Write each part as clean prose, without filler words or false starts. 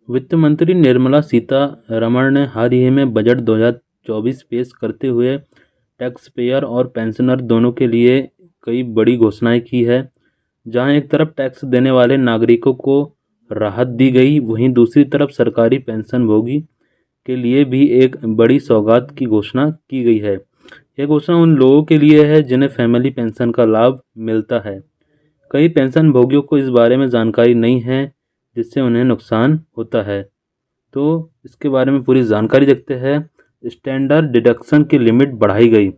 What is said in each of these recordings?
वित्त मंत्री निर्मला सीतारमण ने हाल ही में बजट 2024 पेश करते हुए टैक्स पेयर और पेंशनर दोनों के लिए कई बड़ी घोषणाएं की है। जहां एक तरफ टैक्स देने वाले नागरिकों को राहत दी गई, वहीं दूसरी तरफ सरकारी पेंशनभोगी के लिए भी एक बड़ी सौगात की घोषणा की गई है। यह घोषणा उन लोगों के लिए है जिन्हें फैमिली पेंशन का लाभ मिलता है। कई पेंशनभोगियों को इस बारे में जानकारी नहीं है, जिससे उन्हें नुकसान होता है। तो इसके बारे में पूरी जानकारी देखते हैं। स्टैंडर्ड डिडक्शन की लिमिट बढ़ाई गई।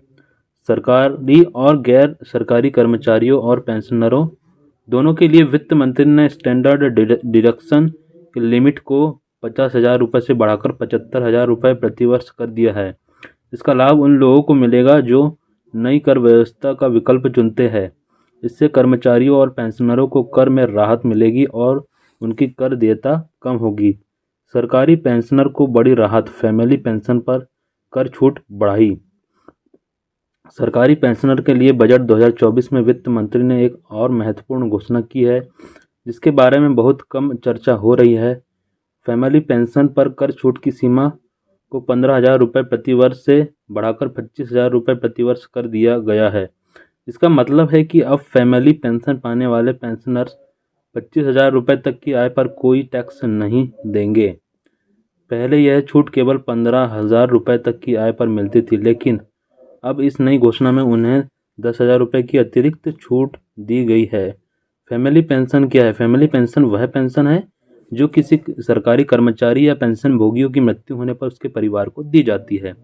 सरकारी और गैर सरकारी कर्मचारियों और पेंशनरों दोनों के लिए वित्त मंत्री ने स्टैंडर्ड डिडक्शन की लिमिट को 50,000 रुपये से बढ़ाकर 75,000 रुपये प्रतिवर्ष कर दिया है। इसका लाभ उन लोगों को मिलेगा जो नई कर व्यवस्था का विकल्प चुनते हैं। इससे कर्मचारियों और पेंशनरों को कर में राहत मिलेगी और उनकी कर देयता कम होगी। सरकारी पेंशनर को बड़ी राहत, फैमिली पेंशन पर कर छूट बढ़ाई। सरकारी पेंशनर के लिए बजट 2024 में वित्त मंत्री ने एक और महत्वपूर्ण घोषणा की है, जिसके बारे में बहुत कम चर्चा हो रही है। फैमिली पेंशन पर कर छूट की सीमा को 15,000 रुपये प्रतिवर्ष से बढ़ाकर 25,000 रुपये प्रतिवर्ष कर दिया गया है। इसका मतलब है कि अब फैमिली पेंशन पाने वाले पेंशनर्स 25,000 रुपये तक की आय पर कोई टैक्स नहीं देंगे। पहले यह छूट केवल 15,000 रुपये तक की आय पर मिलती थी, लेकिन अब इस नई घोषणा में उन्हें 10,000 रुपये की अतिरिक्त छूट दी गई है। फैमिली पेंशन क्या है? फैमिली पेंशन वह पेंशन है जो किसी सरकारी कर्मचारी या पेंशन भोगियों की मृत्यु होने पर उसके परिवार को दी जाती है।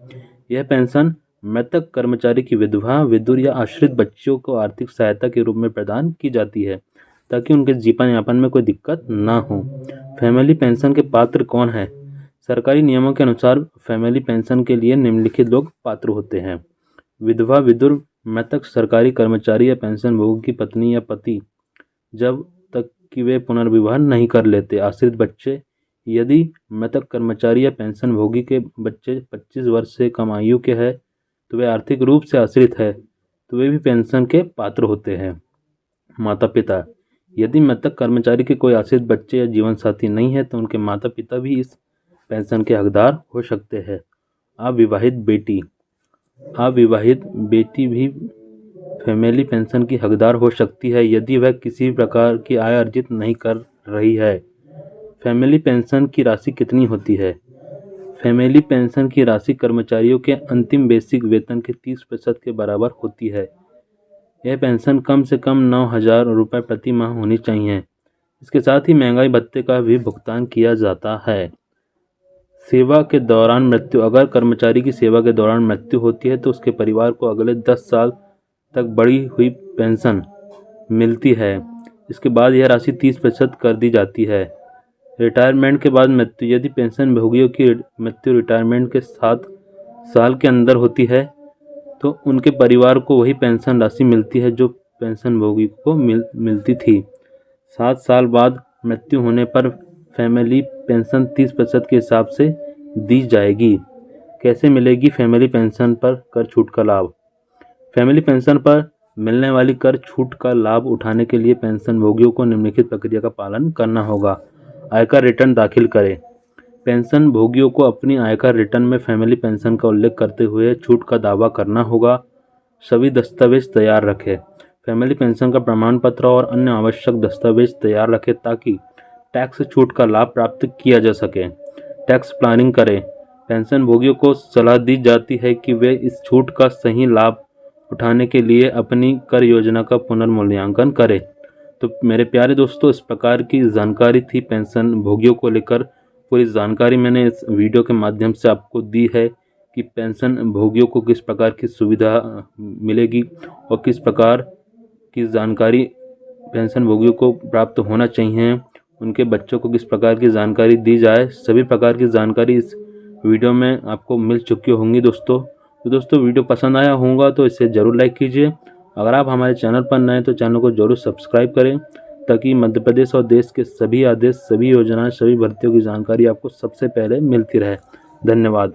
यह पेंशन मृतक कर्मचारी की विधवा, विधुर या आश्रित बच्चियों को आर्थिक सहायता के रूप में प्रदान की जाती है, ताकि उनके जीवन यापन में कोई दिक्कत ना हो। फैमिली पेंशन के पात्र कौन है? सरकारी नियमों के अनुसार फैमिली पेंशन के लिए निम्नलिखित लोग पात्र होते हैं। विधवा, विधुर, मृतक सरकारी कर्मचारी या पेंशन भोगी की पत्नी या पति, जब तक कि वे पुनर्विवाह नहीं कर लेते। आश्रित बच्चे, यदि मृतक कर्मचारी या पेंशन भोगी के बच्चे 25 वर्ष से कम आयु के हैं तो वे आर्थिक रूप से आश्रित है, तो वे भी पेंशन के पात्र होते हैं। माता पिता, यदि मृतक कर्मचारी के कोई आश्रित बच्चे या जीवन साथी नहीं है तो उनके माता पिता भी इस पेंशन के हकदार हो सकते हैं। अविवाहित बेटी, अविवाहित बेटी भी फैमिली पेंशन की हकदार हो सकती है यदि वह किसी प्रकार की आय अर्जित नहीं कर रही है। फैमिली पेंशन की राशि कितनी होती है? फैमिली पेंशन की राशि कर्मचारियों के अंतिम बेसिक वेतन के 30% के बराबर होती है। यह पेंशन कम से कम 9,000 रुपये प्रति माह होनी चाहिए। इसके साथ ही महंगाई भत्ते का भी भुगतान किया जाता है। सेवा के दौरान मृत्यु, अगर कर्मचारी की सेवा के दौरान मृत्यु होती है तो उसके परिवार को अगले 10 साल तक बढ़ी हुई पेंशन मिलती है। इसके बाद यह राशि 30% कर दी जाती है। रिटायरमेंट के बाद मृत्यु, यदि पेंशन भोगियों की मृत्यु रिटायरमेंट के 7 साल के अंदर होती है तो उनके परिवार को वही पेंशन राशि मिलती है जो पेंशन भोगी को मिलती थी। 7 साल बाद मृत्यु होने पर फैमिली पेंशन 30% के हिसाब से दी जाएगी। कैसे मिलेगी फैमिली पेंशन पर कर छूट का लाभ? फैमिली पेंशन पर मिलने वाली कर छूट का लाभ उठाने के लिए पेंशन भोगियों को निम्नलिखित प्रक्रिया का पालन करना होगा। आयकर रिटर्न दाखिल करें। पेंशन भोगियों को अपनी आयकर रिटर्न में फैमिली पेंशन का उल्लेख करते हुए छूट का दावा करना होगा। सभी दस्तावेज तैयार रखें। फैमिली पेंशन का प्रमाण पत्र और अन्य आवश्यक दस्तावेज तैयार रखें ताकि टैक्स छूट का लाभ प्राप्त किया जा सके। टैक्स प्लानिंग करें। पेंशन भोगियों को सलाह दी जाती है कि वे इस छूट का सही लाभ उठाने के लिए अपनी कर योजना का पुनर्मूल्यांकन करें। तो मेरे प्यारे दोस्तों, इस प्रकार की जानकारी थी पेंशन भोगियों को लेकर। पूरी जानकारी मैंने इस वीडियो के माध्यम से आपको दी है कि पेंशन भोगियों को किस प्रकार की सुविधा मिलेगी और किस प्रकार की जानकारी पेंशन भोगियों को प्राप्त होना चाहिए, उनके बच्चों को किस प्रकार की जानकारी दी जाए। सभी प्रकार की जानकारी इस वीडियो में आपको मिल चुकी होंगी दोस्तों। तो दोस्तों, वीडियो पसंद आया होगा तो इसे ज़रूर लाइक कीजिए। अगर आप हमारे चैनल पर नए हैं तो चैनल को जरूर सब्सक्राइब करें ताकि मध्य प्रदेश और देश के सभी आदेश, सभी योजनाएं, सभी भर्तियों की जानकारी आपको सबसे पहले मिलती रहे। धन्यवाद।